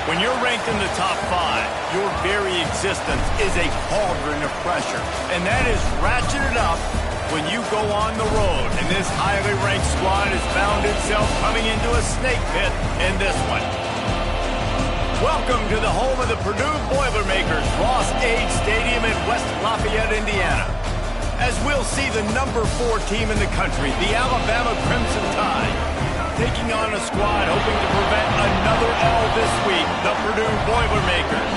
When you're ranked in the top 5, your very existence is a cauldron of pressure. And that is ratcheted up when you go on the road. And this highly ranked squad has found itself coming into a snake pit in this one. Welcome to the home of the Purdue Boilermakers, Ross Age Stadium in West Lafayette, Indiana. As we'll see the number 4 team in the country, the Alabama Crimson Tide, taking on a squad hoping to prevent another L this week, the Purdue Boilermakers.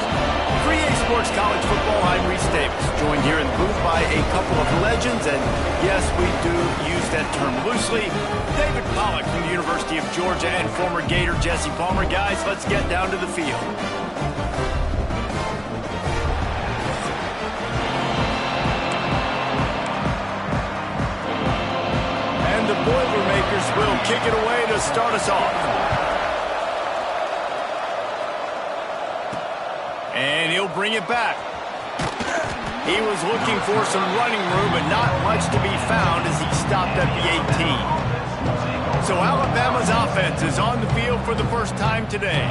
3A Sports College Football, I'm Reese Davis, joined here in the booth by a couple of legends, and yes, we do use that term loosely. David Pollack from the University of Georgia and former Gator Jesse Palmer. Guys, let's get down to the field. The Boilermakers will kick it away to start us off. And he'll bring it back. He was looking for some running room, but not much to be found as he stopped at the 18. So Alabama's offense is on the field for the first time today.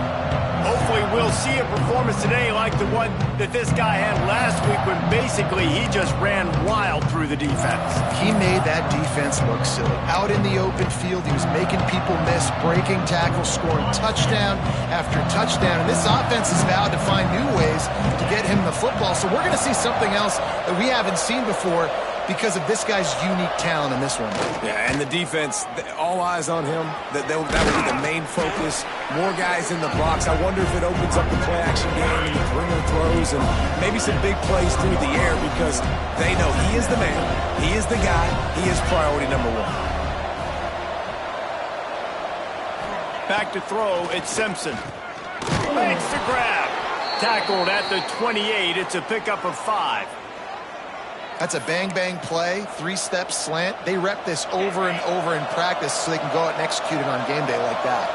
Hopefully we'll see a performance today like the one that this guy had last week when basically he just ran wild through the defense. He made that defense look silly. Out in the open field, he was making people miss, breaking tackles, scoring touchdown after touchdown. And this offense has vowed to find new ways to get him the football. So we're going to see something else that we haven't seen before because of this guy's unique talent in this one. Yeah, and the defense, all eyes on him. That will be the main focus. More guys in the box. I wonder if it opens up the play-action game and the perimeter throws and maybe some big plays through the air because they know he is the man, he is the guy, he is priority number 1. Back to throw, it's Simpson. Makes the grab. Tackled at the 28. It's a pickup of 5. That's a bang-bang play, 3-step slant. They rep this over and over in practice so they can go out and execute it on game day like that.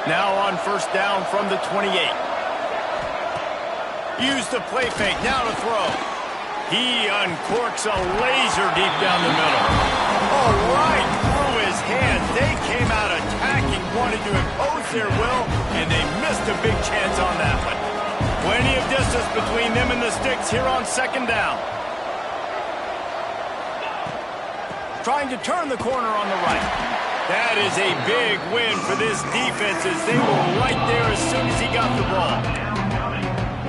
Now on first down from the 28. Use the play fake, now to throw. He uncorks a laser deep down the middle. Oh, right through his hands. They came out attacking, wanted to impose their will, and they missed a big chance on that one. Plenty of distance between them and the sticks here on second down. Trying to turn the corner on the right. That is a big win for this defense as they were right there as soon as he got the ball.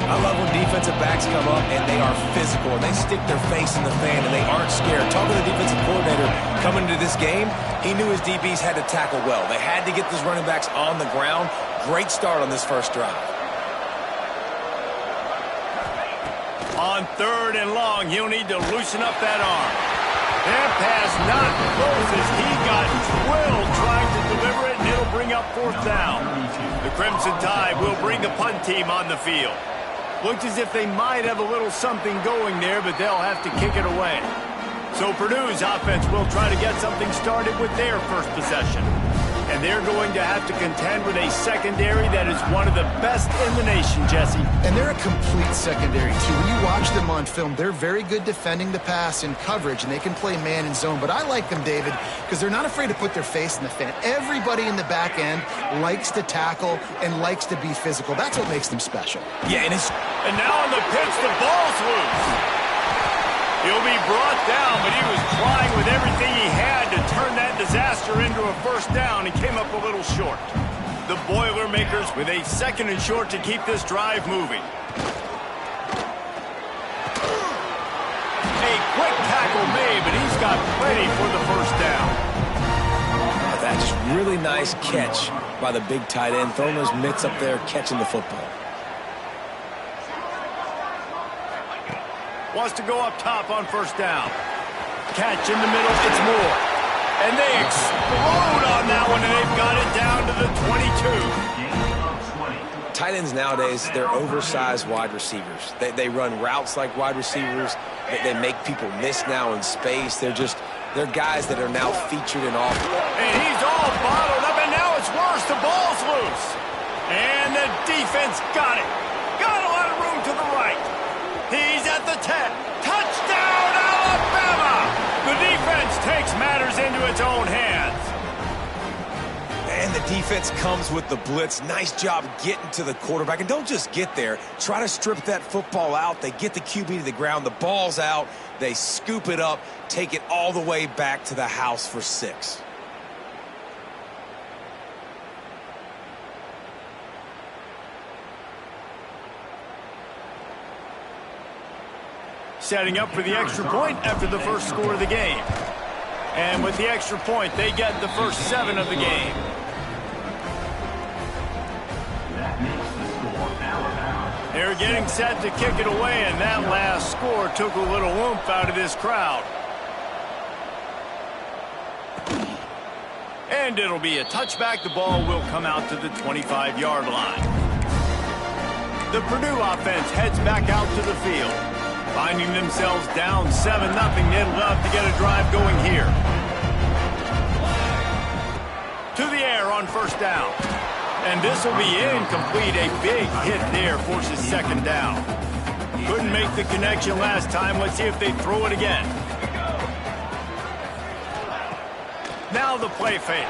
I love when defensive backs come up and they are physical and they stick their face in the fan and they aren't scared. Talking to the defensive coordinator coming into this game, he knew his DBs had to tackle well. They had to get those running backs on the ground. Great start on this first drive. On third and long, he'll need to loosen up that arm. That pass not close as he got drilled trying to deliver it, and it'll bring up fourth down. The Crimson Tide will bring the punt team on the field. Looks as if they might have a little something going there, but they'll have to kick it away. So Purdue's offense will try to get something started with their first possession. And they're going to have to contend with a secondary that is one of the best in the nation, Jesse. And they're a complete secondary, too. When you watch them on film, they're very good defending the pass in coverage, and they can play man and zone. But I like them, David, because they're not afraid to put their face in the fan. Everybody in the back end likes to tackle and likes to be physical. That's what makes them special. Yeah, and now on the pitch, the ball's loose. He'll be brought down, but he was trying with everything he had to turn that disaster into a first down. He came up a little short. The Boilermakers with a second and short to keep this drive moving. A quick tackle made, but he's got plenty for the first down. That's just really nice catch by the big tight end, throwing those mitts up there, catching the football. Wants to go up top on first down. Catch in the middle, it's Moore. And they explode on that one, and they've got it down to the 22. Tight ends nowadays, they're oversized wide receivers. They run routes like wide receivers. They make people miss now in space. They're guys that are now featured in all. And he's all bottled up, and now it's worse. The ball's loose. And the defense got it. Got a lot of room to the right. He's at the 10. Touchdown, Alabama! The defense takes matters into its own hands. And the defense comes with the blitz. Nice job getting to the quarterback. And don't just get there. Try to strip that football out. They get the QB to the ground. The ball's out. They scoop it up, take it all the way back to the house for 6. Setting up for the extra point after the first score of the game. And with the extra point, they get the first 7 of the game. They're getting set to kick it away, and that last score took a little oomph out of this crowd. And it'll be a touchback. The ball will come out to the 25-yard line. The Purdue offense heads back out to the field. Finding themselves down 7-0, they'd love to get a drive going here. To the air on first down. And this will be incomplete. A big hit there forces second down. Couldn't make the connection last time. Let's see if they throw it again. Now the play fake.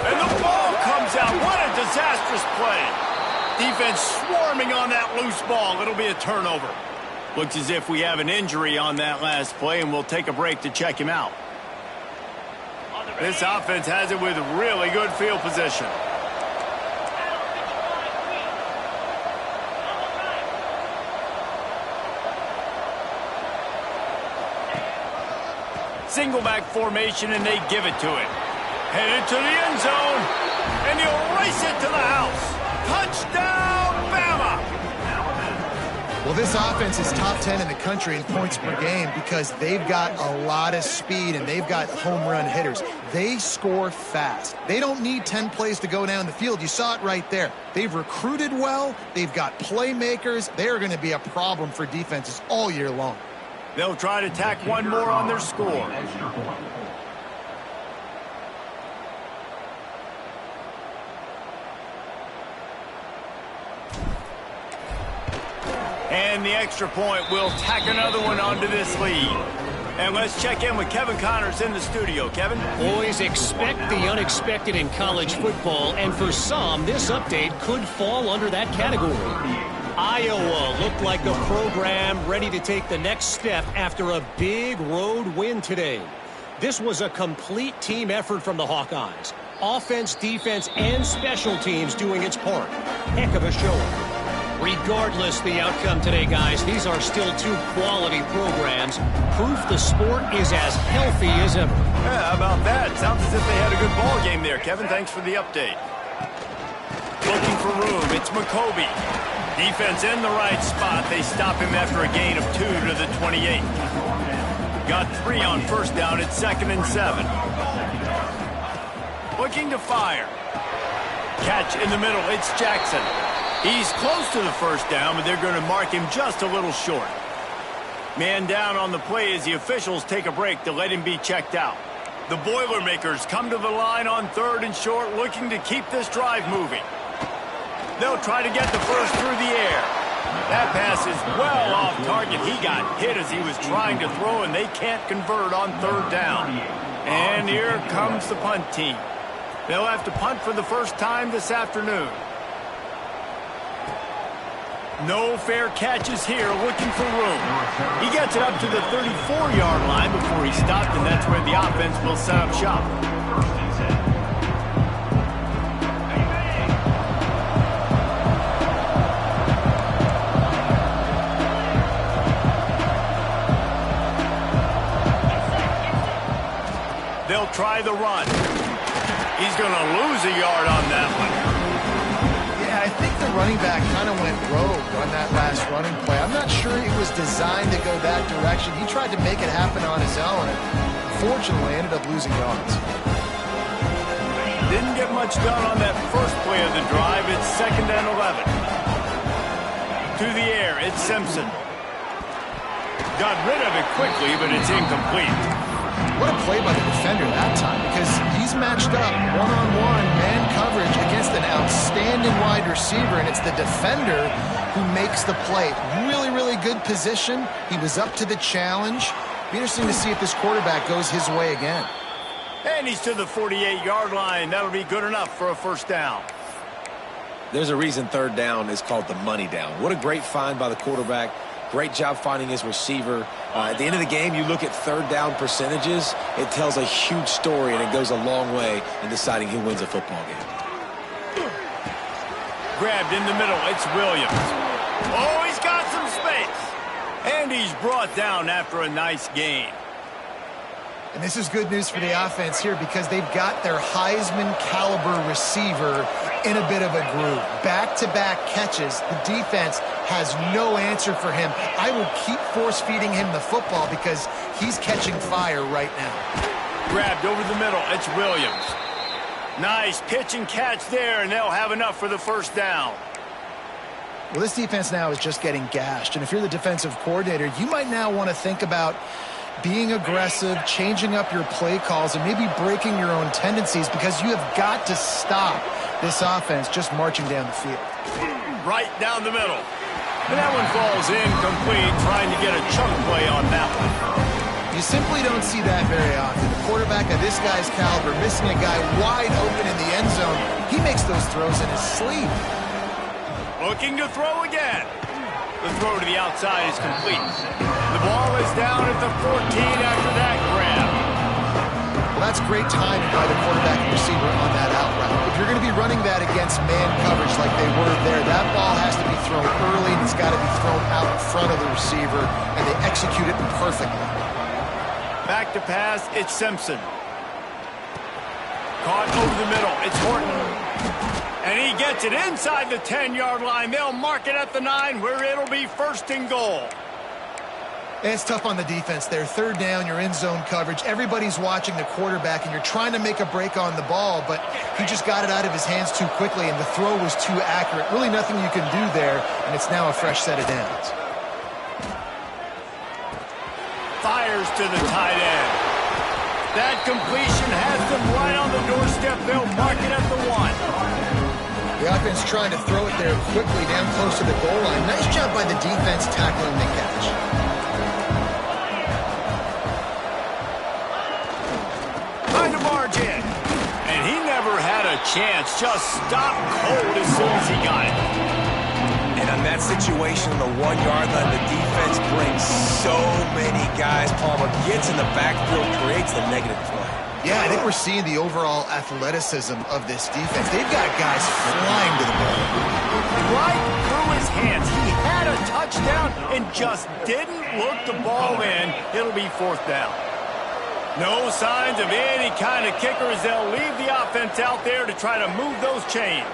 And the ball comes out. What a disastrous play. Defense swarming on that loose ball. It'll be a turnover. Looks as if we have an injury on that last play, and we'll take a break to check him out. This offense has it with really good field position. Single back formation, and they give it to it. Headed to the end zone, and he'll race it to the house. Touchdown, Bama! Well, this offense is top 10 in the country in points per game because they've got a lot of speed and they've got home run hitters. They score fast. They don't need 10 plays to go down the field. You saw it right there. They've recruited well. They've got playmakers. They are going to be a problem for defenses all year long. They'll try to tack one more on their score. And the extra point will tack another one onto this lead. And let's check in with Kevin Connors in the studio. Kevin? Always expect the unexpected in college football, and for some, this update could fall under that category. Iowa looked like a program ready to take the next step after a big road win today. This was a complete team effort from the Hawkeyes. Offense, defense, and special teams doing its part. Heck of a showing. Regardless the outcome today, guys, these are still 2 quality programs. Proof the sport is as healthy as ever. Yeah, how about that? Sounds as if they had a good ball game there, Kevin. Thanks for the update. Looking for room. It's McCoby. Defense in the right spot. They stop him after a gain of 2 to the 28. Got 3 on first down. It's 2nd and 7. Looking to fire. Catch in the middle. It's Jackson. He's close to the first down, but they're going to mark him just a little short. Man down on the play as the officials take a break to let him be checked out. The Boilermakers come to the line on 3rd and short, looking to keep this drive moving. They'll try to get the first through the air. That pass is well off target. He got hit as he was trying to throw, and they can't convert on 3rd down. And here comes the punt team. They'll have to punt for the first time this afternoon. No fair catches here, looking for room. He gets it up to the 34-yard line before he stopped, and that's where the offense will set up shop. They'll try the run. He's going to lose a yard on that one. Yeah, I think the running back kind of went rogue on that last running play. I'm not sure it was designed to go that direction. He tried to make it happen on his own, and unfortunately ended up losing yards. Didn't get much done on that first play of the drive. It's 2nd and 11. To the air, it's Simpson. Got rid of it quickly, but it's incomplete. What a play by the defender that time, because he's matched up one-on-one man coverage against an outstanding wide receiver, and it's the defender who makes the play. Really, really good position. He was up to the challenge. Be interesting to see if this quarterback goes his way again. And he's to the 48-yard line. That'll be good enough for a first down. There's a reason third down is called the money down. What a great find by the quarterback. Great job finding his receiver. At the end of the game, you look at third down percentages. It tells a huge story, and it goes a long way in deciding who wins a football game. Grabbed in the middle. It's Williams. Oh, he's got some space. And he's brought down after a nice gain. And this is good news for the offense here because they've got their Heisman-caliber receiver in a bit of a groove. Back-to-back catches. The defense has no answer for him. I will keep force-feeding him the football because he's catching fire right now. Grabbed over the middle. It's Williams. Nice pitch and catch there, and they'll have enough for the first down. Well, this defense now is just getting gashed. And if you're the defensive coordinator, you might now want to think about being aggressive, changing up your play calls, and maybe breaking your own tendencies because you have got to stop this offense just marching down the field. Right down the middle. And that one falls incomplete, trying to get a chunk play on that one. You simply don't see that very often. The quarterback of this guy's caliber missing a guy wide open in the end zone. He makes those throws in his sleep. Looking to throw again. The throw to the outside is complete. The ball is down at the 14 after that grab. Well, that's great timing by the quarterback and receiver on that out route. If you're going to be running that against man coverage like they were there, that ball has to be thrown early and it's got to be thrown out in front of the receiver, and they execute it perfectly. Back to pass, it's Simpson. Caught over the middle, it's Horton. And he gets it inside the 10-yard line. They'll mark it at the 9 where it'll be first and goal. And it's tough on the defense there. Third down, you're in zone coverage. Everybody's watching the quarterback, and you're trying to make a break on the ball, but he just got it out of his hands too quickly, and the throw was too accurate. Really nothing you can do there, and it's now a fresh set of downs. Fires to the tight end. That completion has them right on the doorstep. They'll mark it at the 1. The offense trying to throw it there quickly down close to the goal line. Nice job by the defense tackling the catch. Trying to barge in. And he never had a chance. Just stopped cold as soon as he got it. And on that situation, on the 1-yard line, the defense brings so many guys. Palmer gets in the backfield, creates the negative play. Yeah, I think we're seeing the overall athleticism of this defense. They've got guys flying to the ball. Right through his hands. He had a touchdown and just didn't look the ball in. It'll be fourth down. No signs of any kind of kicker as they'll leave the offense out there to try to move those chains.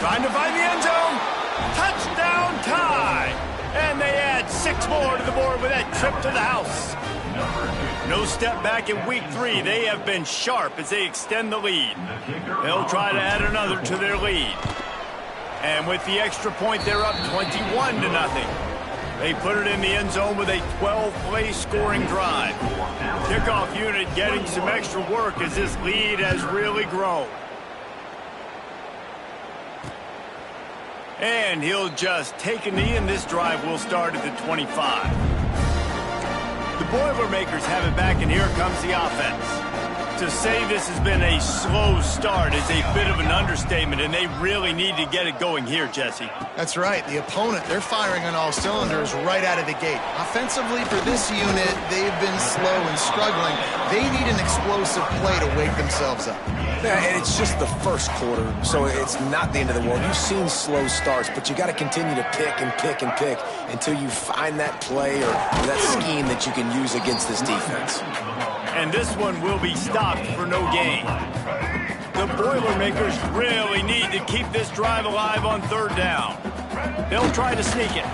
Trying to find the end zone. Touchdown tie. And they add 6 more to the board with that trip to the house. No step back in week 3. They have been sharp as they extend the lead. They'll try to add another to their lead. And with the extra point, they're up 21-0. They put it in the end zone with a 12-play scoring drive. Kickoff unit getting some extra work as this lead has really grown. And he'll just take a knee, and this drive will start at the 25. The Boilermakers have it back, and here comes the offense. To say this has been a slow start is a bit of an understatement, and they really need to get it going here, Jesse. That's right. The opponent, they're firing on all cylinders right out of the gate. Offensively, for this unit, they've been slow and struggling. They need an explosive play to wake themselves up. Yeah, and it's just the first quarter, so it's not the end of the world. You've seen slow starts, but you got to continue to pick and pick and pick until you find that play or that scheme that you can use against this defense. And this one will be stopped for no gain. The Boilermakers really need to keep this drive alive on third down. They'll try to sneak it.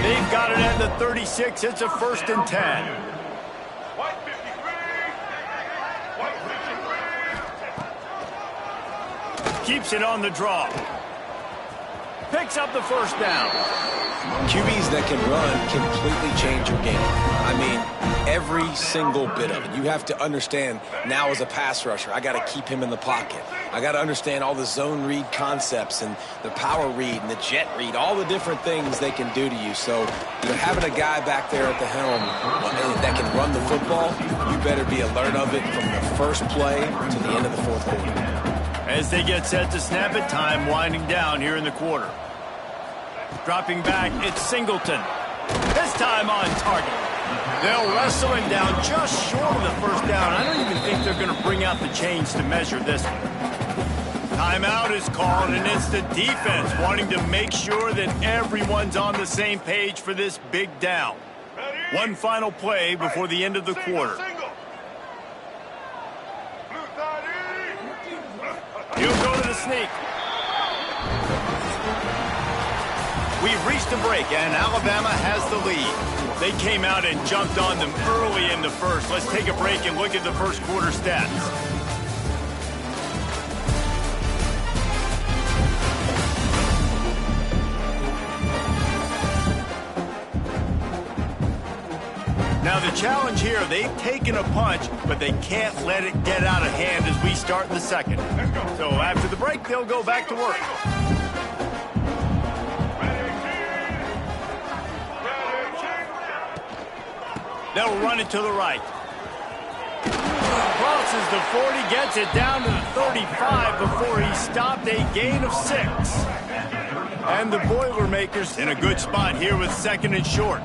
They've got it at the 36. It's a 1st and 10. Keeps it on the draw. Picks up the first down. QBs that can run completely change your game. I mean, Every single bit of it. You have to understand now as a pass rusher, I got to keep him in the pocket. I got to understand all the zone read concepts and the power read and the jet read, all the different things they can do to you. So, having a guy back there at the helm that can run the football, you better be alert of it from the first play to the end of the fourth quarter. As they get set to snap it, time winding down here in the quarter. Dropping back, it's Singleton. This time on target. They'll wrestle him down just short of the first down. I don't even think they're going to bring out the chains to measure this one. Timeout is called, and it's the defense wanting to make sure that everyone's on the same page for this big down. One final play before the end of the quarter. He'll go to the sneak. We've reached a break, and Alabama has the lead. They came out and jumped on them early in the first. Let's take a break and look at the first quarter stats. Now the challenge here, they've taken a punch, but they can't let it get out of hand as we start the second. So after the break, they'll go back to work. They'll run it to the right. Crosses the 40, gets it down to the 35 before he stopped, a gain of 6. And the Boilermakers in a good spot here with second and short.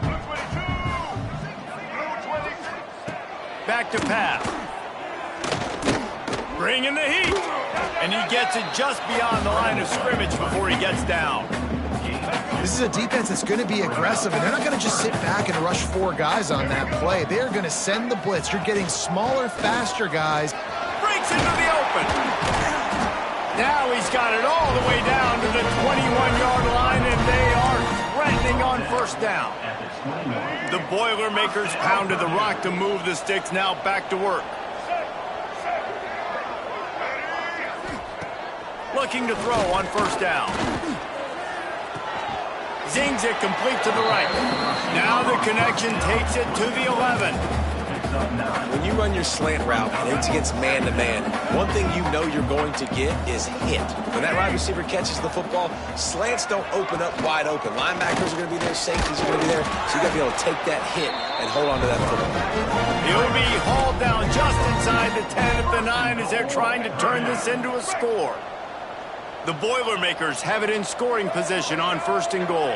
Back to pass. Bringing the heat. And he gets it just beyond the line of scrimmage before he gets down. This is a defense that's going to be aggressive, and they're not going to just sit back and rush 4 guys on that play. They're going to send the blitz. You're getting smaller, faster guys. Breaks into the open. Now he's got it all the way down to the 21-yard line, and they are threatening on first down. The Boilermakers pounded the rock to move the sticks, now back to work. Looking to throw on first down. Zings it complete to the right. Now the connection takes it to the 11. When you run your slant route and it's against man-to-man, one thing you know you're going to get is hit. When that wide receiver catches the football, slants don't open up wide open. Linebackers are going to be there, safeties are going to be there, so you got to be able to take that hit and hold on to that football. He'll be hauled down just inside the 10 at the 9 as they're trying to turn this into a score. The Boilermakers have it in scoring position on first and goal.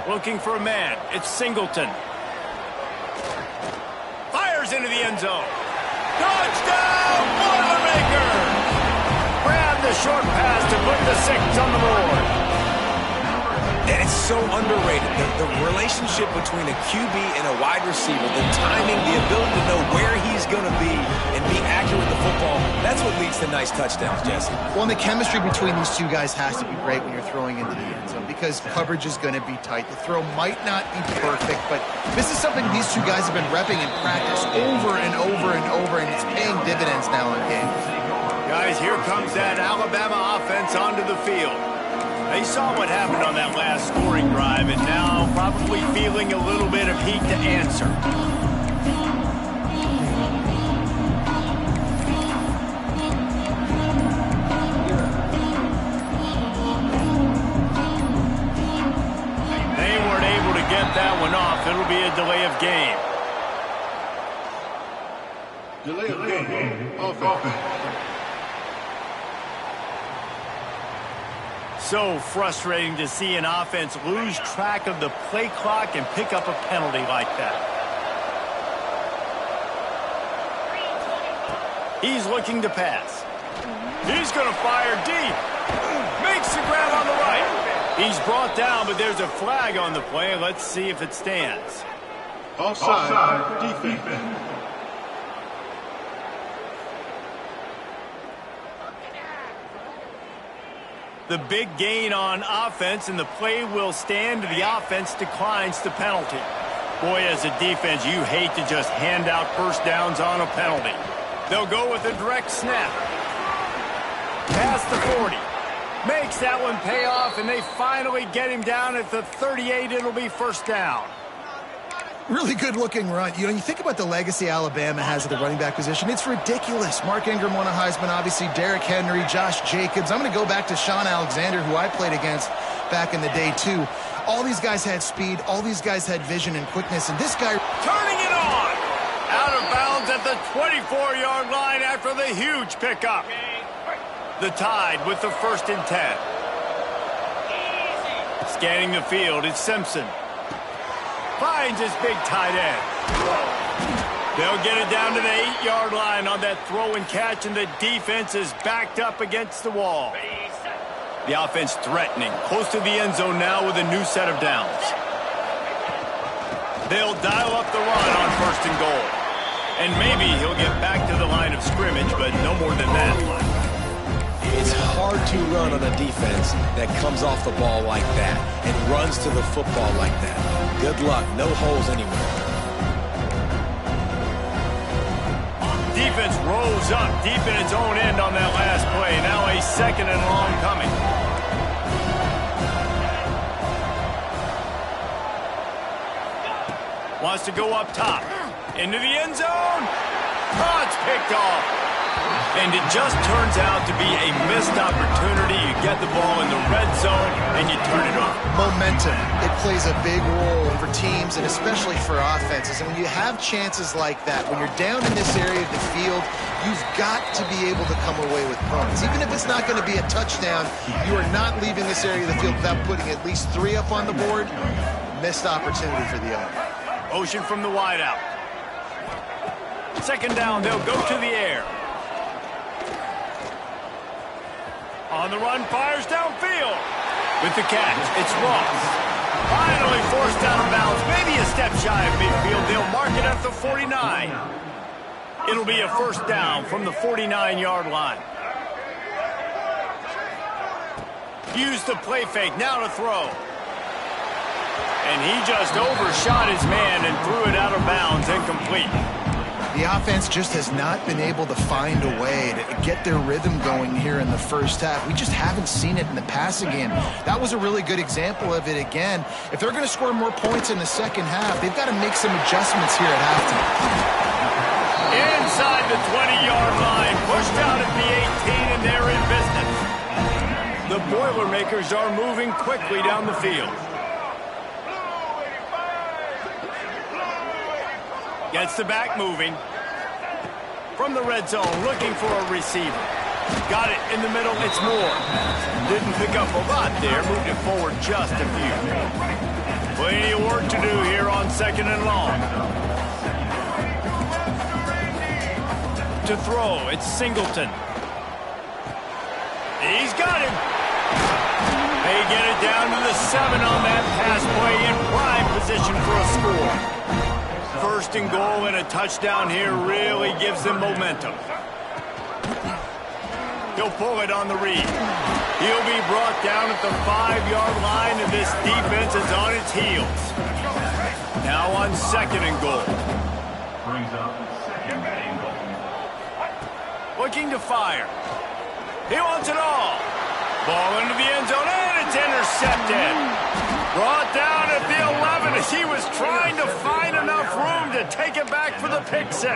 Looking for a man. It's Singleton. Fires into the end zone. Touchdown, Boilermakers! Grab the short pass to put the 6 on the board. And it's so underrated. The relationship between a QB and a wide receiver, the timing, the ability to know where he's going to be and be accurate with the football, that's what leads to nice touchdowns, Jesse. Well, and the chemistry between these 2 guys has to be great when you're throwing into the end zone because coverage is going to be tight. The throw might not be perfect, but this is something these 2 guys have been repping in practice over and over and over, and it's paying dividends now in games. Guys, here comes that Alabama offense onto the field. They saw what happened on that last scoring drive, and now probably feeling a little bit of heat to answer. They weren't able to get that one off. It'll be a delay of game. Delay of game. Offense. So frustrating to see an offense lose track of the play clock and pick up a penalty like that. He's looking to pass. He's going to fire deep. Makes the grab on the right. He's brought down, but there's a flag on the play. Let's see if it stands. Offside defense. The big gain on offense, and the play will stand. The offense declines the penalty. Boy, as a defense, you hate to just hand out first downs on a penalty. They'll go with a direct snap. Past the 40. Makes that one pay off, and they finally get him down at the 38. It'll be first down. Really good-looking run. You know, you think about the legacy Alabama has at the running back position. It's ridiculous. Mark Ingram won a Heisman, obviously. Derrick Henry, Josh Jacobs. I'm going to go back to Sean Alexander, who I played against back in the day, too. All these guys had speed. All these guys had vision and quickness. And this guy... Turning it on! Out of bounds at the 24-yard line after the huge pickup. The Tide with the 1st and 10. Scanning the field, it's Simpson. Finds his big tight end. They'll get it down to the 8-yard line on that throw and catch, and the defense is backed up against the wall. The offense threatening, close to the end zone now with a new set of downs. They'll dial up the run on 1st and goal. And maybe he'll get back to the line of scrimmage, but no more than that. It's hard to run on a defense that comes off the ball like that and runs to the football like that. Good luck. No holes anywhere. Defense rose up deep in its own end on that last play. Now a 2nd and long coming. Wants to go up top. Into the end zone. Oh, it's picked off. And it just turns out to be a missed opportunity. You get the ball in the red zone, and you turn it over. Momentum. It plays a big role for teams and especially for offenses. And when you have chances like that, when you're down in this area of the field, you've got to be able to come away with points. Even if it's not going to be a touchdown, you are not leaving this area of the field without putting at least 3 up on the board. Missed opportunity for the owner. Motion from the wideout. 2nd down, they'll go to the air. On the run, fires downfield. With the catch, it's Ross. Finally forced out of bounds. Maybe a step shy of midfield. They'll mark it at the 49. It'll be a 1st down from the 49-yard line. Use the play fake, now to throw. And he just overshot his man and threw it out of bounds, incomplete. The offense just has not been able to find a way to get their rhythm going here in the first half. We just haven't seen it in the passing game. That was a really good example of it again. If they're going to score more points in the second half, they've got to make some adjustments here at halftime. Inside the 20-yard line, pushed out at the 18, and they're in business. The Boilermakers are moving quickly down the field. Gets the back moving. From the red zone, looking for a receiver. Got it in the middle, it's Moore. Didn't pick up a lot there, moved it forward just a few. Plenty of work to do here on 2nd and long. To throw, it's Singleton. He's got him. They get it down to the 7 on that pass play in prime position for a score. 1st and goal and a touchdown here really gives them momentum. He'll pull it on the read. He'll be brought down at the 5-yard line, and this defense is on its heels. Now on 2nd and goal. Brings up 2nd and goal. Looking to fire. He wants it all. Ball into the end zone, and it's intercepted. Brought down at the 11 as he was trying to find enough room to take it back for the pick 6.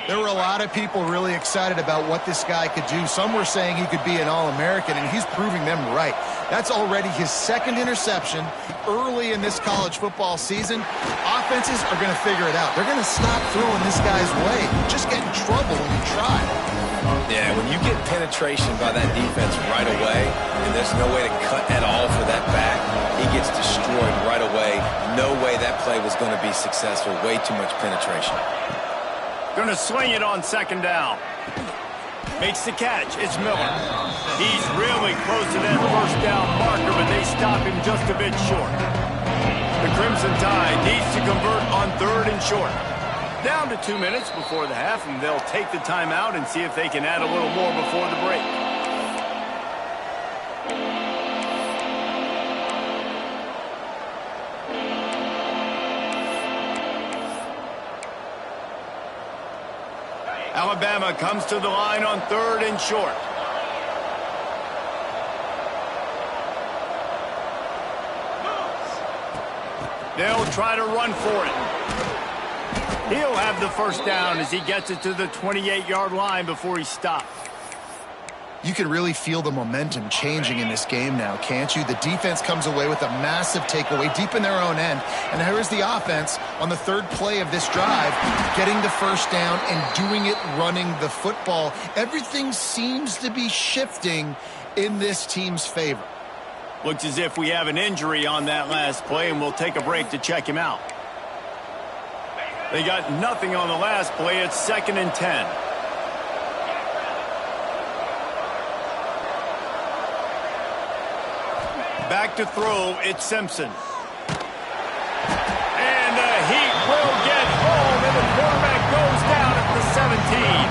There were a lot of people really excited about what this guy could do. Some were saying he could be an All-American, and he's proving them right. That's already his 2nd interception early in this college football season. Offenses are going to figure it out. They're going to stop throwing this guy's way. Just get in trouble when you try. Yeah, when you get penetration by that defense right away, and there's no way to cut at all for that back, he gets destroyed right away. No way that play was going to be successful. Way too much penetration. Going to swing it on 2nd down. Makes the catch. It's Miller. He's really close to that 1st down marker, but they stop him just a bit short. The Crimson Tide needs to convert on 3rd and short. Down to 2 minutes before the half, and they'll take the timeout and see if they can add a little more before the break. Alabama comes to the line on 3rd and short. They'll try to run for it. He'll have the first down as he gets it to the 28-yard line before he stops. You can really feel the momentum changing in this game now, can't you? The defense comes away with a massive takeaway deep in their own end. And here is the offense on the third play of this drive, getting the first down and doing it running the football. Everything seems to be shifting in this team's favor. Looks as if we have an injury on that last play, and we'll take a break to check him out. They got nothing on the last play. It's 2nd and 10. Back to throw, it's Simpson. And the Heat will get home, and the quarterback goes down at the 17.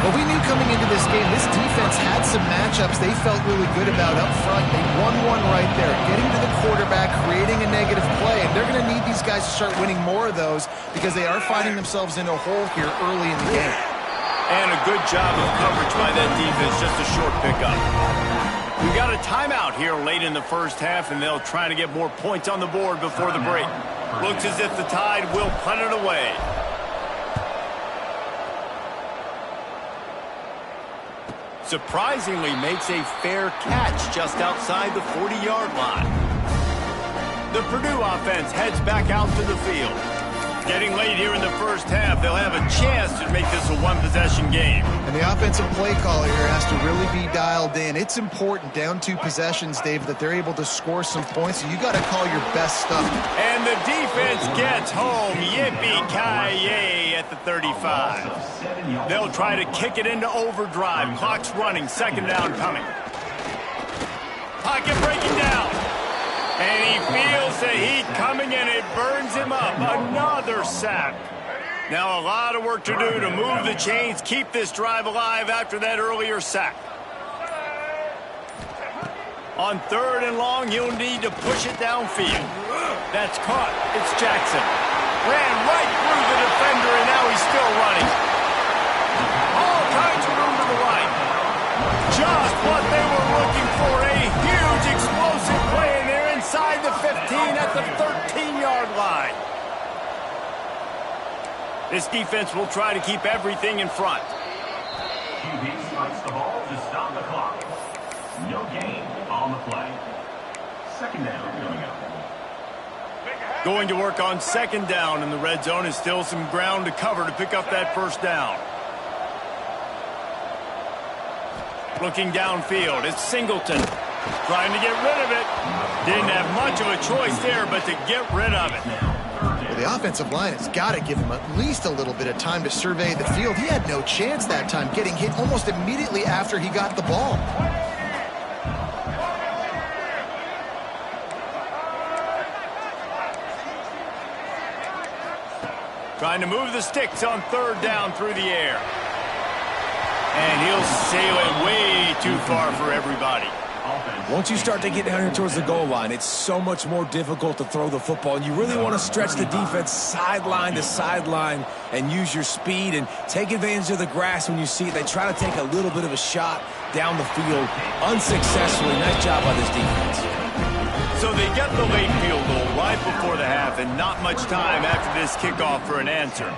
Well, we knew coming into this game, this defense had some matchups they felt really good about up front. They won one right there, getting to the quarterback, creating a negative play, and they're going to need these guys to start winning more of those because they are finding themselves in a hole here early in the game. And a good job of coverage by that defense, just a short pickup. We got a timeout here late in the first half, and they'll try to get more points on the board before the break. Looks as if the Tide will punt it away. Surprisingly makes a fair catch just outside the 40-yard line. The Purdue offense heads back out to the field. Getting late here in the first half, they'll have a chance to make this a one-possession game. And the offensive play caller here has to really be dialed in. It's important down 2 possessions, Dave, that they're able to score some points. So you got to call your best stuff. And the defense gets home. Yippee-ki-yay at the 35. They'll try to kick it into overdrive. Clock's running. 2nd down coming. Pocket breaking down. And he feels the heat coming, and it burns him up. Another sack. Now a lot of work to do to move the chains, keep this drive alive after that earlier sack. On 3rd and long, he'll need to push it downfield. That's caught. It's Jackson. Ran right through the defender, and now he's still running. All kinds of room to the right. Just what they were looking for. A huge explosive play, and they're inside the 15 at the 13-yard line. This defense will try to keep everything in front. QB strikes the ball to stop the clock. No gain on the play. 2nd down coming up. Going to work on 2nd down in the red zone is still some ground to cover to pick up that first down. Looking downfield, it's Singleton. Trying to get rid of it. Didn't have much of a choice there, but to get rid of it. Well, the offensive line has got to give him at least a little bit of time to survey the field. He had no chance that time, getting hit almost immediately after he got the ball. Trying to move the sticks on 3rd down through the air. And he'll sail it way too far for everybody. Once you start to get down here towards the goal line, it's so much more difficult to throw the football. And you really want to stretch the defense sideline to sideline and use your speed and take advantage of the grass when you see it. They try to take a little bit of a shot down the field unsuccessfully. Nice job by this defense. So they get the late field goal right before the half, and not much time after this kickoff for an answer.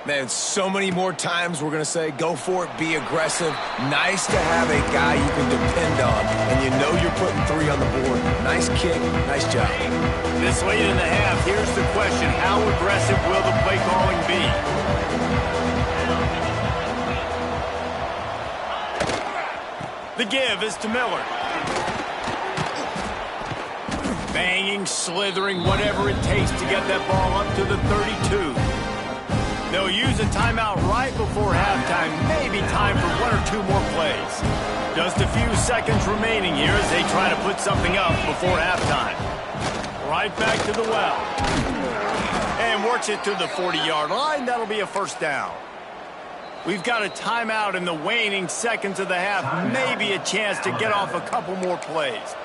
Man, so many more times we're going to say, go for it, be aggressive. Nice to have a guy you can depend on, and you know you're putting 3 on the board. Nice kick, nice job. This late in the half, here's the question. How aggressive will the play calling be? The give is to Miller. Banging, slithering, whatever it takes to get that ball up to the 32. They'll use a timeout right before halftime. Maybe time for 1 or 2 more plays. Just a few seconds remaining here as they try to put something up before halftime. Right back to the well. And works it to the 40-yard line. That'll be a first down. We've got a timeout in the waning seconds of the half. Maybe a chance to get off a couple more plays.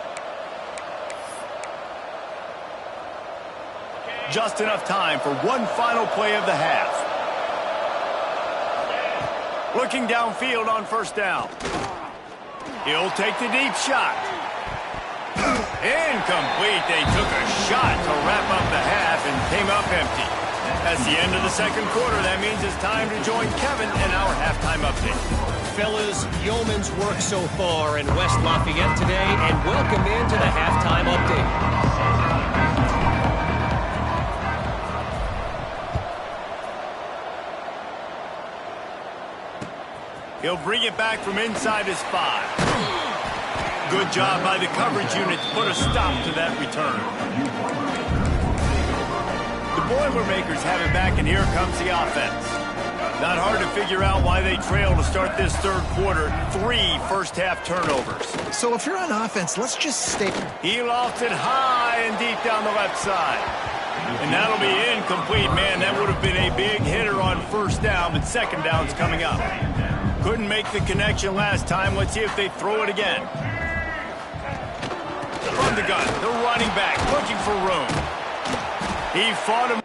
Just enough time for one final play of the half. Looking downfield on 1st down. He'll take the deep shot. Incomplete. They took a shot to wrap up the half and came up empty. That's the end of the second quarter. That means it's time to join Kevin in our halftime update. Fellas, yeoman's work so far in West Lafayette today, and welcome into the halftime update. He'll bring it back from inside his 5. Good job by the coverage unit to put a stop to that return. The Boilermakers have it back, and here comes the offense. Not hard to figure out why they trail to start this third quarter. 3 first-half turnovers. So if you're on offense, let's just stay. He lofted high and deep down the left side. And that'll be incomplete. Man, that would have been a big hitter on first down, but second down's coming up. Couldn't make the connection last time. Let's see if they throw it again. From the gun, the running back looking for room. He fought him.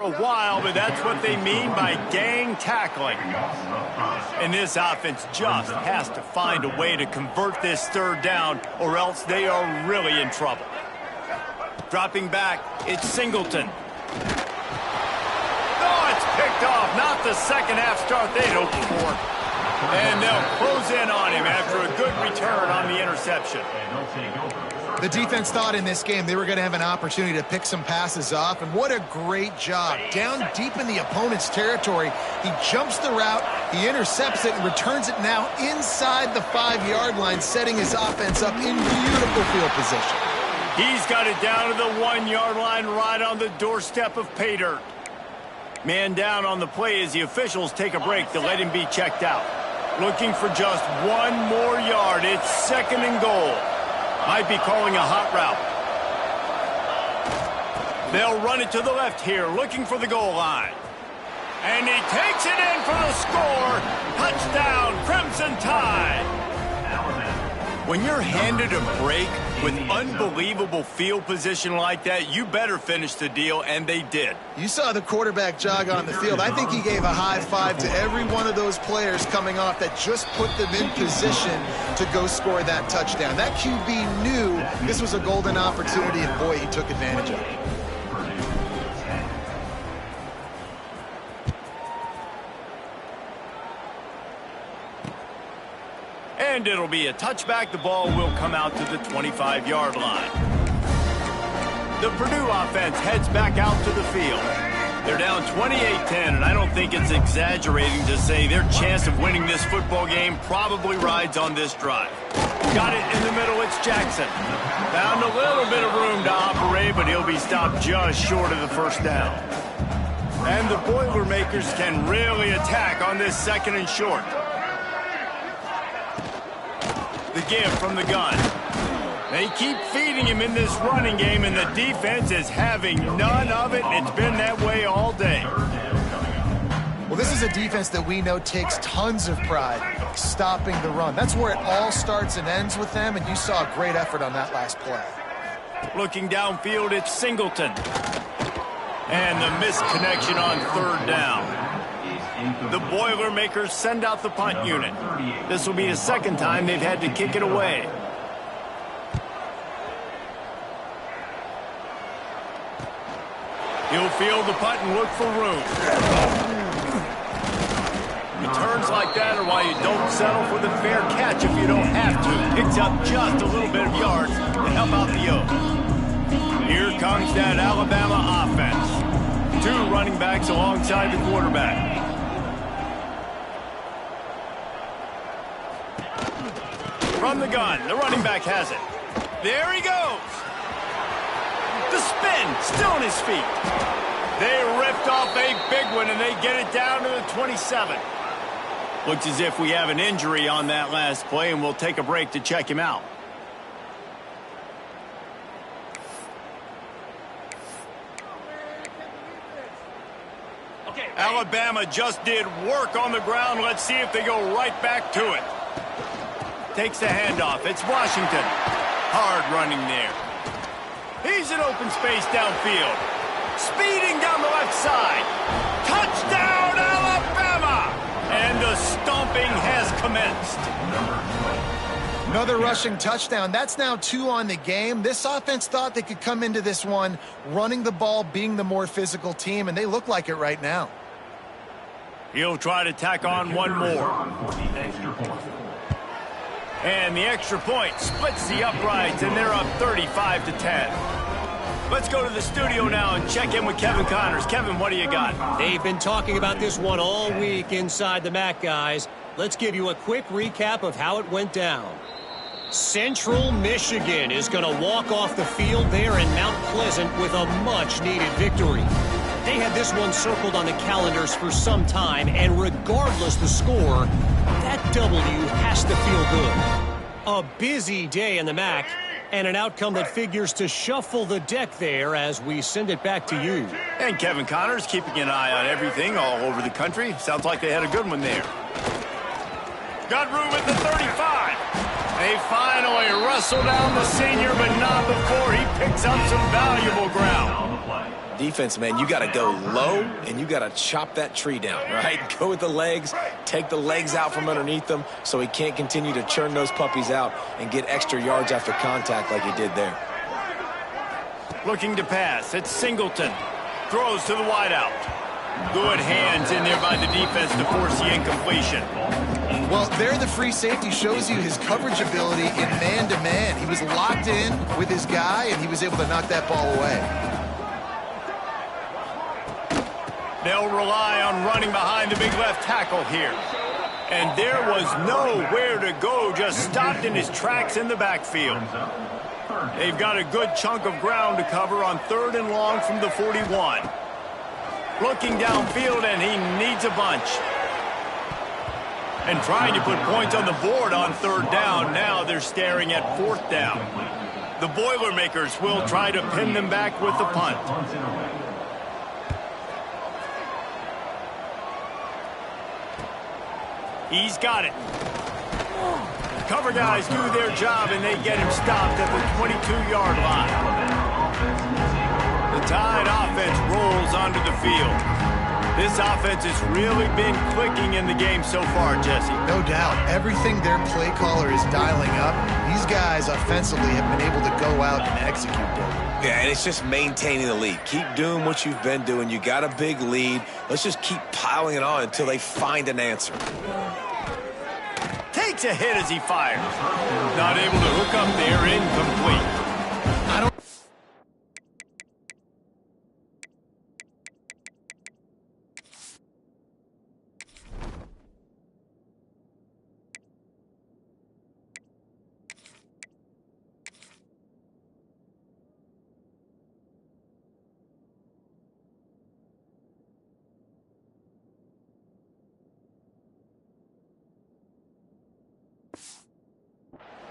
A while, but that's what they mean by gang tackling. And this offense just has to find a way to convert this third down, or else they are really in trouble. Dropping back, it's Singleton. Oh, it's picked off. Not the second half start they'd hoped for. And they'll close in on him after a good return on the interception. The defense thought in this game they were going to have an opportunity to pick some passes off, and what a great job. Down deep in the opponent's territory, he jumps the route, he intercepts it, and returns it now inside the 5-yard line, setting his offense up in beautiful field position. He's got it down to the 1-yard line, right on the doorstep of pay dirt. Man down on the play as the officials take a break to let him be checked out. Looking for just 1 more yard. It's 2nd and goal. Might be calling a hot route. They'll run it to the left here, looking for the goal line. And he takes it in for the score. Touchdown, Crimson Tide. When you're handed a break with unbelievable field position like that, you better finish the deal, and they did. You saw the quarterback jog on the field. I think he gave a high five to every one of those players coming off that just put them in position to go score that touchdown. That QB knew this was a golden opportunity, and boy, he took advantage of it. And it'll be a touchback. The ball will come out to the 25-yard line. The Purdue offense heads back out to the field. They're down 28-10, and I don't think it's exaggerating to say their chance of winning this football game probably rides on this drive. Got it in the middle. It's Jackson. Found a little bit of room to operate, but he'll be stopped just short of the first down. And the Boilermakers can really attack on this 2nd and short. give from the gun. They keep feeding him in this running game, and the defense is having none of it, and it's been that way all day. Well, this is a defense that we know takes tons of pride stopping the run. That's where it all starts and ends with them, and you saw a great effort on that last play. Looking downfield, it's Singleton. And the missed connection on third down. The Boilermakers send out the punt unit. This will be the second time they've had to kick it away. He'll field the punt and look for room. Returns like that are why you don't settle for the fair catch if you don't have to. Picks up just a little bit of yards to help out the Oak. Here comes that Alabama offense. Two running backs alongside the quarterback. From the gun, the running back has it. There he goes. The spin, still on his feet. They ripped off a big one, and they get it down to the 27. Looks as if we have an injury on that last play, and we'll take a break to check him out. Alabama just did work on the ground. Let's see if they go right back to it. Takes the handoff. It's Washington. Hard running there. He's in open space downfield. Speeding down the left side. Touchdown, Alabama! And the stomping has commenced. Another rushing touchdown. That's now 2 on the game. This offense thought they could come into this one running the ball, being the more physical team, and they look like it right now. He'll try to tack on one more. And the extra point splits the uprights, and they're up 35-10. Let's go to the studio now and check in with Kevin Connors. Kevin, what do you got? They've been talking about this one all week inside the MAC, guys. Let's give you a quick recap of how it went down. Central Michigan is going to walk off the field there in Mount Pleasant with a much-needed victory. They had this one circled on the calendars for some time, and regardless the score, that W has to feel good. A busy day in the MAC, and an outcome that figures to shuffle the deck there as we send it back to you. And Kevin Connors keeping an eye on everything all over the country. Sounds like they had a good one there. Got room at the 35. They finally wrestle down the senior, but not before he picks up some valuable ground. Defense, man, you got to go low, and you got to chop that tree down, right? Go with the legs, take the legs out from underneath them so he can't continue to churn those puppies out and get extra yards after contact like he did there. Looking to pass. It's Singleton. Throws to the wideout. Good hands in there by the defense to force the incompletion. Well, there the free safety shows you his coverage ability in man-to-man. He was locked in with his guy, and he was able to knock that ball away. They'll rely on running behind the big left tackle here. And there was nowhere to go, just stopped in his tracks in the backfield. They've got a good chunk of ground to cover on 3rd and long from the 41. Looking downfield, and he needs a bunch. And trying to put points on the board on 3rd down. Now they're staring at 4th down. The Boilermakers will try to pin them back with the punt. He's got it. Cover guys do their job, and they get him stopped at the 22-yard line. The Tide offense rolls onto the field. This offense has really been clicking in the game so far, Jesse. No doubt. Everything their play caller is dialing up, these guys offensively have been able to go out and execute them. Yeah, and it's just maintaining the lead. Keep doing what you've been doing. You got a big lead. Let's just keep piling it on until they find an answer. Takes a hit as he fires. Not able to hook up there, incomplete.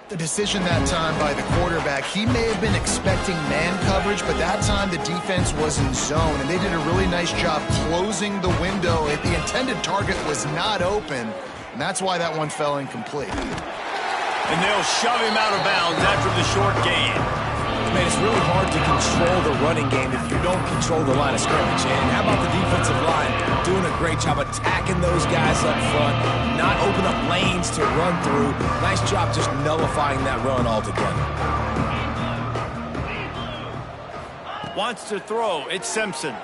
The decision that time by the quarterback, he may have been expecting man coverage, but that time the defense was in zone, and they did a really nice job closing the window. The intended target was not open, and that's why that one fell incomplete. And they'll shove him out of bounds after the short gain. Man, it's really hard to control the running game if you don't control the line of scrimmage. And how about the defensive line doing a great job attacking those guys up front, not open up lanes to run through. Nice job just nullifying that run altogether. Wants to throw. It's Simpson.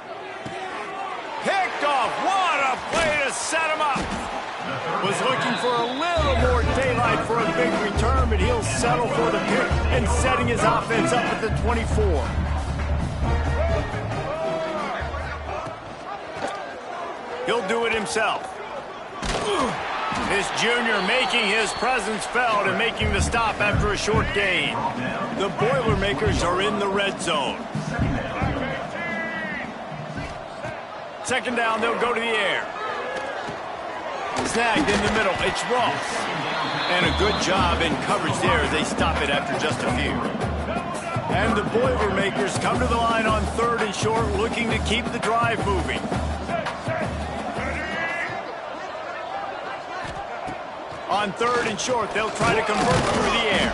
Picked off. What a play to set him up. Was looking for a little more daylight for a big return, but he'll settle for the pick and setting his offense up at the 24. He'll do it himself. This junior making his presence felt and making the stop after a short gain. The Boilermakers are in the red zone. Second down, they'll go to the air. Snagged in the middle. It's Ross. And a good job in coverage there as they stop it after just a few. And the Boilermakers come to the line on 3rd and short, looking to keep the drive moving. On 3rd and short, they'll try to convert through the air.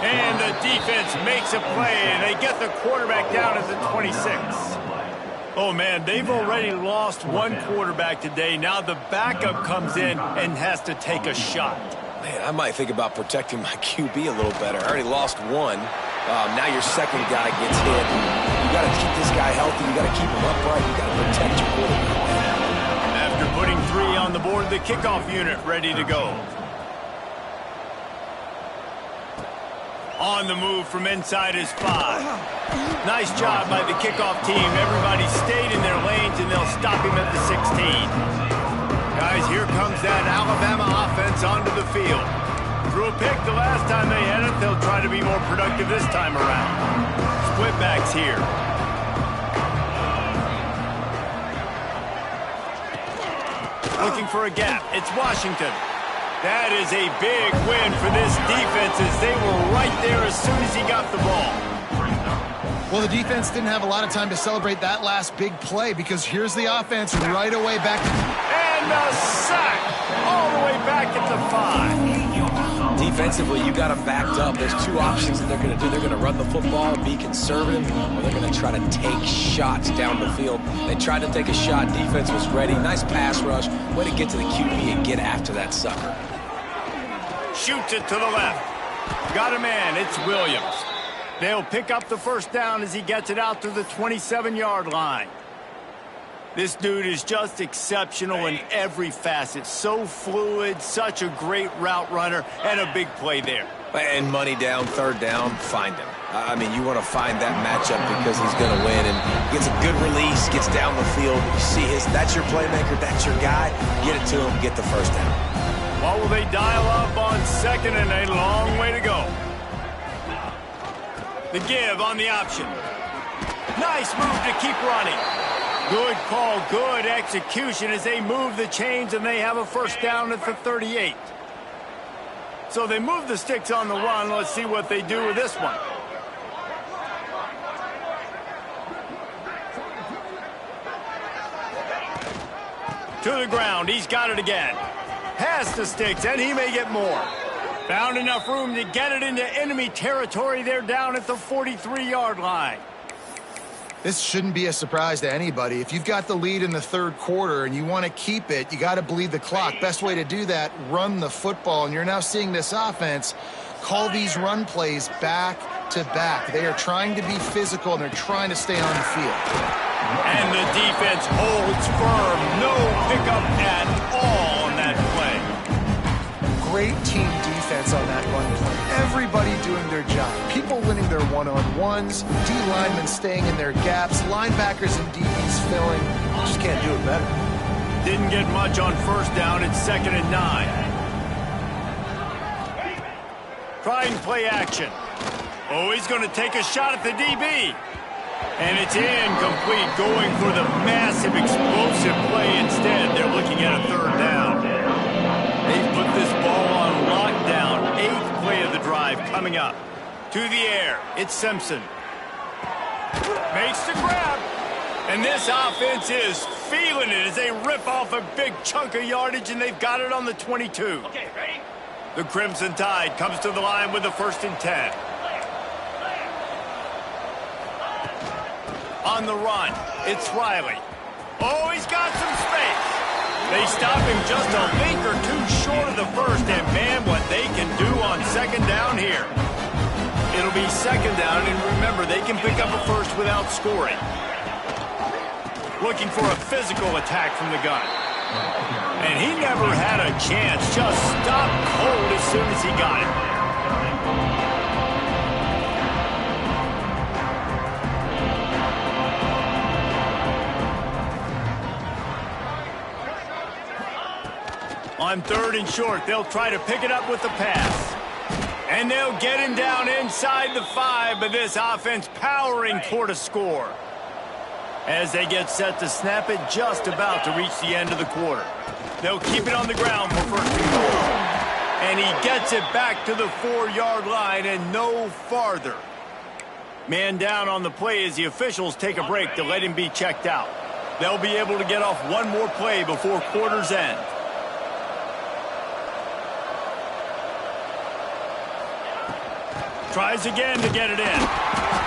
And the defense makes a play, and they get the quarterback down at the 26. Oh, man, they've already lost one quarterback today. Now the backup comes in and has to take a shot. Man, I might think about protecting my QB a little better. I already lost one. Now your second guy gets hit. You got to keep this guy healthy. You got to keep him upright. You got to protect your quarterback. After putting 3 on the board, the kickoff unit ready to go. On the move from inside is 5. Nice job by the kickoff team. Everybody stayed in their lanes, and they'll stop him at the 16. Guys, here comes that Alabama offense onto the field. Threw a pick the last time they had it. They'll try to be more productive this time around. Split backs here. Looking for a gap. It's Washington. That is a big win for this defense as they were right there as soon as he got the ball. Well, the defense didn't have a lot of time to celebrate that last big play because here's the offense right away back. And a sack all the way back at the 5. Defensively, you got them backed up. There's 2 options that they're going to do. They're going to run the football and be conservative, or they're going to try to take shots down the field. They tried to take a shot. Defense was ready. Nice pass rush. Way to get to the QB and get after that sucker. Shoots it to the left. Got a man. It's Williams. They'll pick up the first down as he gets it out to the 27-yard line. This dude is just exceptional in every facet. So fluid, such a great route runner, and a big play there. And money down, 3rd down, find him. I mean, you want to find that matchup because he's going to win, and gets a good release, gets down the field. You see that's your playmaker, that's your guy. Get it to him, get the first down. What will they dial up on 2nd and a long way to go? The give on the option. Nice move to keep running. Good call, good execution as they move the chains and they have a first down at the 38. So they move the sticks on the run. Let's see what they do with this one. To the ground, he's got it again. Has the sticks, and he may get more. Found enough room to get it into enemy territory. They're down at the 43-yard line. This shouldn't be a surprise to anybody. If you've got the lead in the 3rd quarter and you want to keep it, you got to bleed the clock. Best way to do that, run the football. And you're now seeing this offense call these run plays back to back. They are trying to be physical, and they're trying to stay on the field. And the defense holds firm. No pickup at all on that play. Great team defense on that run play. Everybody doing their job. People winning their one-on-ones, D linemen staying in their gaps, linebackers and DBs filling. Just can't do it better. Didn't get much on first down. It's 2nd and 9. Trying play action. Oh, he's going to take a shot at the DB. And it's incomplete, going for the massive explosive play instead. They're looking at a 3rd down. They've put this ball on lockdown. 8th play of the drive. drive coming up. To the air, it's Simpson. Makes the grab. And this offense is feeling it as they rip off a big chunk of yardage, and they've got it on the 22. Okay, ready? The Crimson Tide comes to the line with the 1st and 10. On the run, it's Riley. Oh, he's got some space. They stop him just a link or two short of the first, and man, what they can do on 2nd down here. It'll be 2nd down, and remember, they can pick up a first without scoring. Looking for a physical attack from the gun. And he never had a chance, just stopped cold as soon as he got it. On 3rd and short, they'll try to pick it up with the pass. And they'll get him down inside the 5, but this offense powering toward a score. As they get set to snap it, just about to reach the end of the quarter. They'll keep it on the ground for 1st and goal. And he gets it back to the 4-yard line and no farther. Man down on the play as the officials take a break to let him be checked out. They'll be able to get off one more play before quarter's end. Tries again to get it in.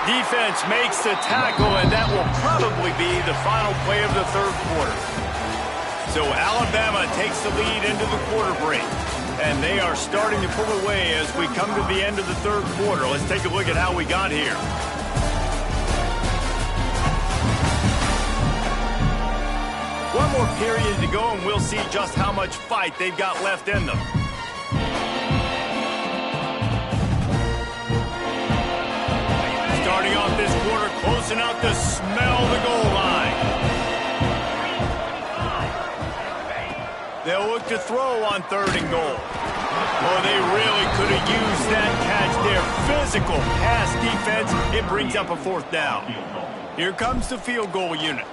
Defense makes the tackle, and that will probably be the final play of the 3rd quarter. So Alabama takes the lead into the quarter break, and they are starting to pull away as we come to the end of the 3rd quarter. Let's take a look at how we got here. One more period to go, and we'll see just how much fight they've got left in them. Starting off this quarter, close enough to smell the goal line. They'll look to throw on 3rd and goal. Oh, they really could have used that catch there. Physical pass defense. It brings up a 4th down. Here comes the field goal unit.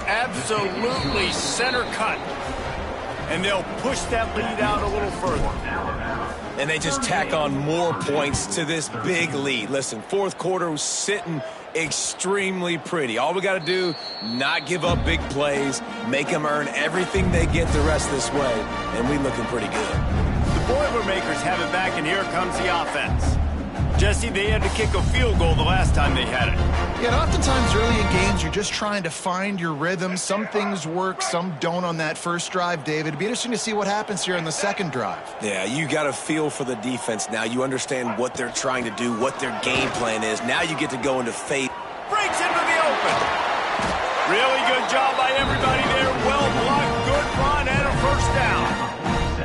Absolutely center cut. And they'll push that lead out a little further. And they just tack on more points to this big lead. Listen, 4th quarter was sitting extremely pretty. All we got to do, not give up big plays, make them earn everything they get the rest this way, and we looking pretty good. The Boilermakers have it back, and here comes the offense. Jesse, they had to kick a field goal the last time they had it. Yeah, and oftentimes early in games, you're just trying to find your rhythm. Some things work, some don't on that first drive, David. It'd be interesting to see what happens here on the 2nd drive. Yeah, you got a feel for the defense now. You understand what they're trying to do, what their game plan is. Now you get to go into faith. Breaks into the open. Really good job by everybody there. Well blocked, good run, and a 1st down.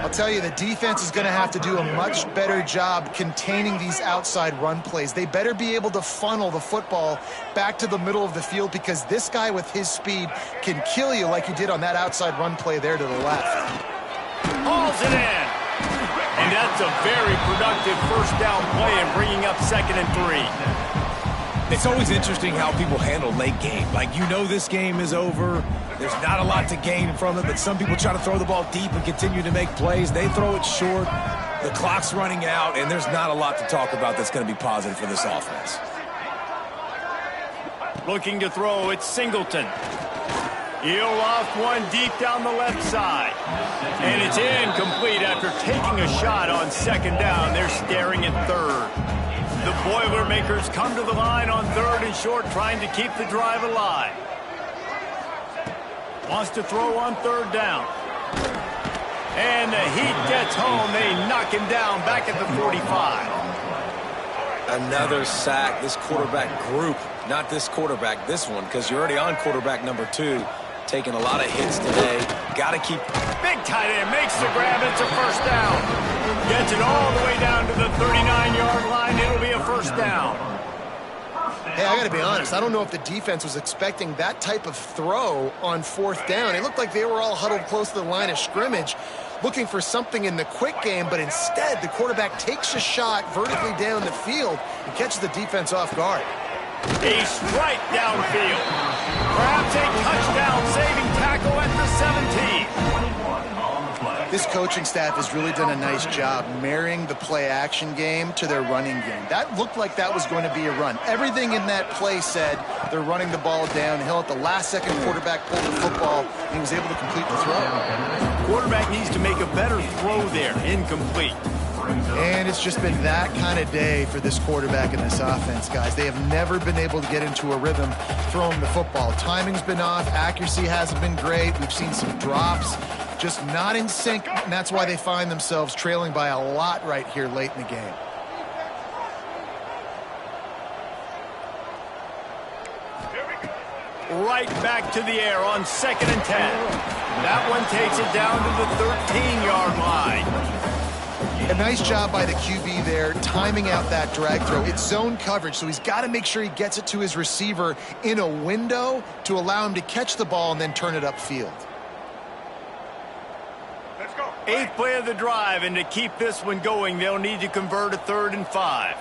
I'll tell you, the defense is going to have to do a much better job containing these outside run plays. They better be able to funnel the football back to the middle of the field, because this guy with his speed can kill you like he did on that outside run play there to the left. Hauls it in. And that's a very productive 1st down play and bringing up 2nd and 3. It's always interesting how people handle late game. Like, you know this game is over. There's not a lot to gain from it, but some people try to throw the ball deep and continue to make plays. They throw it short. The clock's running out, and there's not a lot to talk about that's going to be positive for this offense. Looking to throw, it's Singleton. He'll loft one deep down the left side. And it's incomplete after taking a shot on 2nd down. They're staring at 3rd. The Boilermakers come to the line on 3rd and short, trying to keep the drive alive. Wants to throw on 3rd down. And the heat gets home. They knock him down back at the 45. Another sack. This quarterback group, not this quarterback, this one, because you're already on quarterback number 2. Taking a lot of hits today. Got to keep. Big tight end makes the grab. It's a 1st down. Gets it all the way down to the 39-yard line. It'll be a 1st down. Hey, I got to be honest. I don't know if the defense was expecting that type of throw on 4th down. It looked like they were all huddled close to the line of scrimmage, looking for something in the quick game, but instead the quarterback takes a shot vertically down the field and catches the defense off guard. A strike downfield. Perhaps a touchdown saving tackle at the 17. This coaching staff has really done a nice job marrying the play-action game to their running game. That looked like that was going to be a run. Everything in that play said they're running the ball downhill. At the last second, quarterback pulled the football, and he was able to complete the throw. Quarterback needs to make a better throw there. Incomplete. And it's just been that kind of day for this quarterback and this offense, guys. They have never been able to get into a rhythm throwing the football. Timing's been off. Accuracy hasn't been great. We've seen some drops. Just not in sync, and that's why they find themselves trailing by a lot right here late in the game. Right back to the air on 2nd and 10. That one takes it down to the 13-yard line. A nice job by the QB there, timing out that drag throw. It's zone coverage, so he's got to make sure he gets it to his receiver in a window to allow him to catch the ball and then turn it upfield. 8th play of the drive, and to keep this one going, they'll need to convert a 3rd and 5.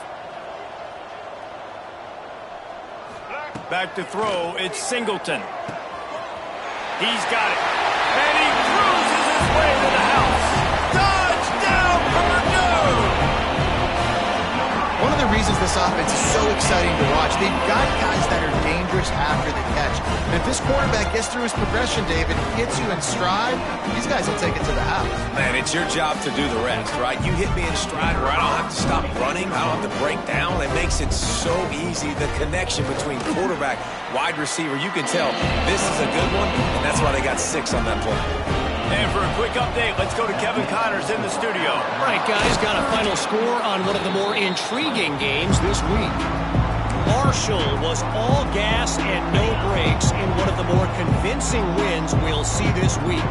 Back to throw, it's Singleton. He's got it. And he cruises his way to the house. Touchdown, Purdue! One of the reasons this offense is so exciting to watch, they've got guys that are dangerous after the catch. And if this quarterback gets through his progression, David, hits you in stride, these guys will take it to the house. Man, it's your job to do the rest, right? You hit me in stride where I don't have to stop running. I don't have to break down. It makes it so easy. The connection between quarterback, wide receiver, you can tell this is a good one, and that's why they got 6 on that play. And for a quick update, let's go to Kevin Connors in the studio. All right, guys, got a final score on one of the more intriguing games this week. Marshall was all gas and no brakes in one of the more convincing wins we'll see this week.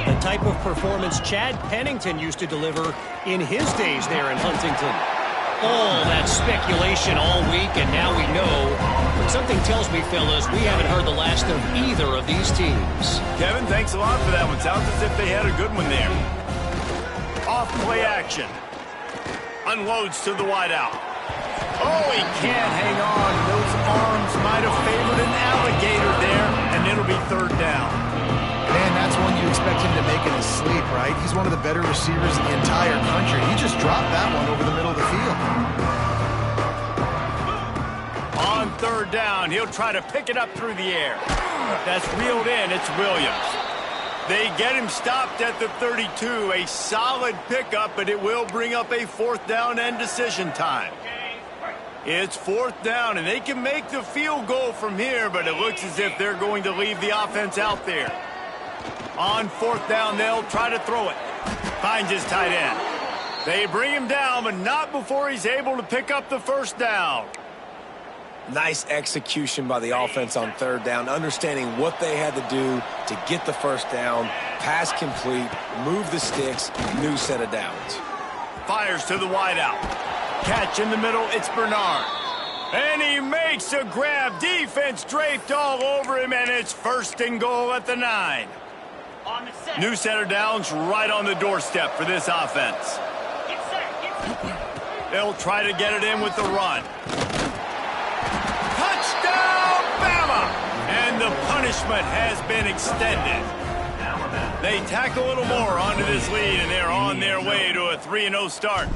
The type of performance Chad Pennington used to deliver in his days there in Huntington. All that speculation all week, and now we know. But something tells me, fellas, we haven't heard the last of either of these teams. Kevin, thanks a lot for that one. Sounds as if they had a good one there. Off play action. Unloads to the wideout. Oh, he can't hang on. Those arms might have favored an alligator there, and it'll be 3rd down. Man, that's one you expect him to make in his sleep, right? He's one of the better receivers in the entire country. He just dropped that one over the middle of the field. On 3rd down, he'll try to pick it up through the air. That's reeled in. It's Williams. They get him stopped at the 32. A solid pickup, but it will bring up a 4th down and decision time. It's 4th down, and they can make the field goal from here, but it looks as if they're going to leave the offense out there. On 4th down, they'll try to throw it. Finds his tight end. They bring him down, but not before he's able to pick up the 1st down. Nice execution by the offense on 3rd down, understanding what they had to do to get the 1st down, pass complete, move the sticks, new set of downs. Fires to the wideout. Catch in the middle, it's Bernard. And he makes a grab. Defense draped all over him, and it's 1st and goal at the 9. New set of downs right on the doorstep for this offense. They'll try to get it in with the run. Touchdown, Bama! And the punishment has been extended. They tack a little more onto this lead, and they're on their way to a 3-0 start.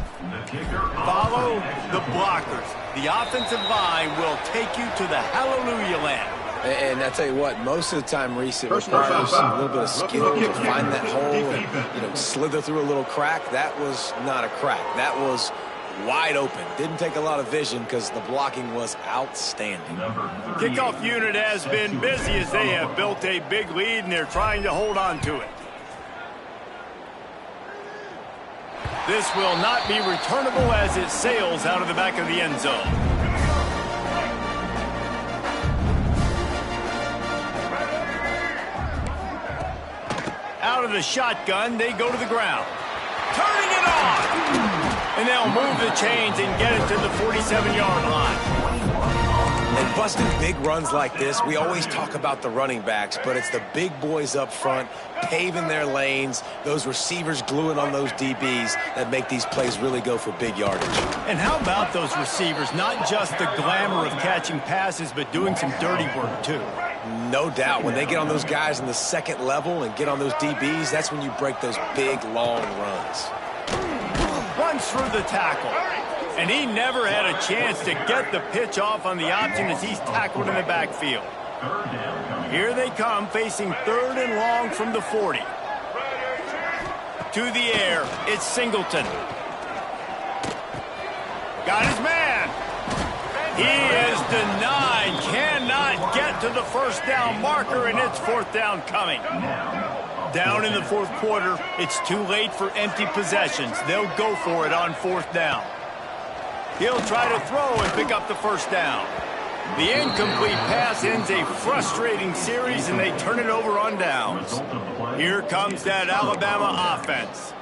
Follow the blockers. The offensive line will take you to the hallelujah land. And I tell you what, most of the time, Reese, it requires a little bit of skill to find that hole and, slither through a little crack. That was not a crack. That was wide open. Didn't take a lot of vision because the blocking was outstanding. Kickoff unit has been busy as they have built a big lead, and they're trying to hold on to it. This will not be returnable as it sails out of the back of the end zone. Out of the shotgun, they go to the ground. Turning it on! And they'll move the chains and get it to the 47-yard line. And busting big runs like this, we always talk about the running backs, but it's the big boys up front, paving their lanes, those receivers gluing on those DBs that make these plays really go for big yardage. And how about those receivers? Not just the glamour of catching passes, but doing some dirty work, too. No doubt. When they get on those guys in the second level and get on those DBs, that's when you break those big, long runs. Runs through the tackle. And he never had a chance to get the pitch off on the option as he's tackled in the backfield. Here they come, facing 3rd and long from the 40. To the air, it's Singleton. Got his man. He is denied. Cannot get to the first down marker, and it's 4th down coming. Down in the 4th quarter, it's too late for empty possessions. They'll go for it on 4th down. He'll try to throw and pick up the first down. The incomplete pass ends a frustrating series, and they turn it over on downs. Here comes that Alabama offense.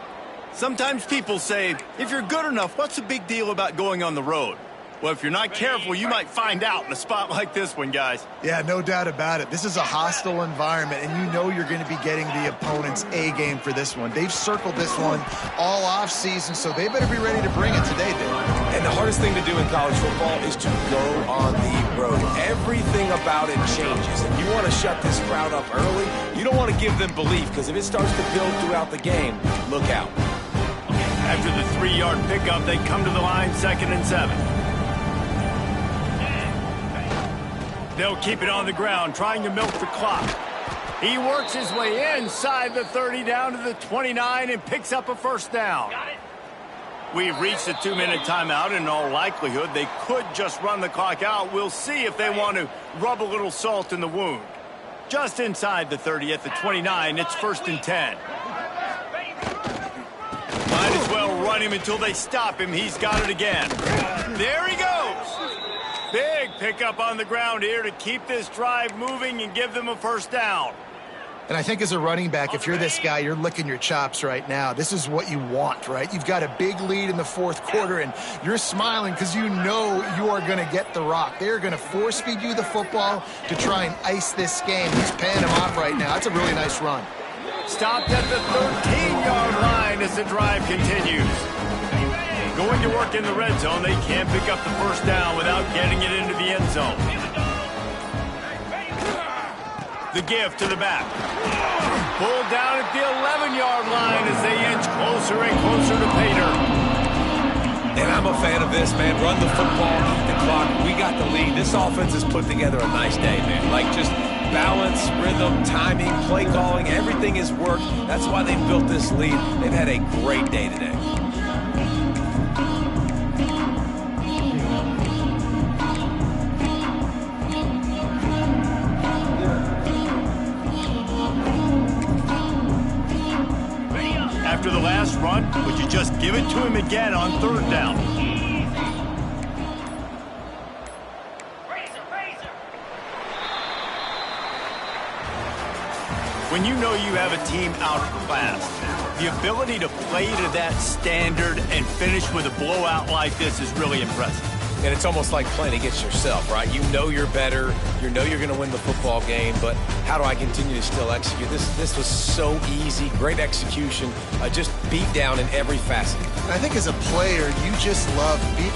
Sometimes people say, if you're good enough, what's the big deal about going on the road? Well, if you're not careful, you might find out in a spot like this one, guys. Yeah, no doubt about it. This is a hostile environment, and you know you're going to be getting the opponent's A game for this one. They've circled this one all off season, so they better be ready to bring it today, Dave. And the hardest thing to do in college football is to go on the road. Everything about it changes, and you want to shut this crowd up early. You don't want to give them belief, because if it starts to build throughout the game, look out. After the 3-yard pickup, they come to the line 2nd and 7. They'll keep it on the ground, trying to milk the clock. He works his way inside the 30 down to the 29 and picks up a first down. We've reached the 2-minute timeout, and in all likelihood, they could just run the clock out. We'll see if they want to rub a little salt in the wound. Just inside the 30 at the 29, it's 1st and 10. Might as well run him until they stop him. He's got it again. There he goes. Big pickup on the ground here to keep this drive moving and give them a first down. And I think as a running back, if you're this guy, you're licking your chops right now. This is what you want, right? You've got a big lead in the 4th quarter, and you're smiling because you know you are going to get the rock. They're going to force feed you the football to try and ice this game. He's paying him off right now. That's a really nice run. Stopped at the 13-yard line as the drive continues. Going to work in the red zone, they can't pick up the first down without getting it into the end zone. The give to the back. Pulled down at the 11-yard line as they inch closer and closer to Pater. And I'm a fan of this, man. Run the football, keep the clock. We got the lead. This offense has put together a nice day, man. Like just balance, rhythm, timing, play calling, everything has worked. That's why they built this lead. They've had a great day today. After the last run, would you just give it to him again on 3rd down? When you know you have a team outclassed, the ability to play to that standard and finish with a blowout like this is really impressive. And it's almost like playing against yourself, right? You know you're better. You know you're going to win the football game, but how do I continue to still execute? This was so easy. Great execution. Just beat down in every facet. I think as a player, you just love beat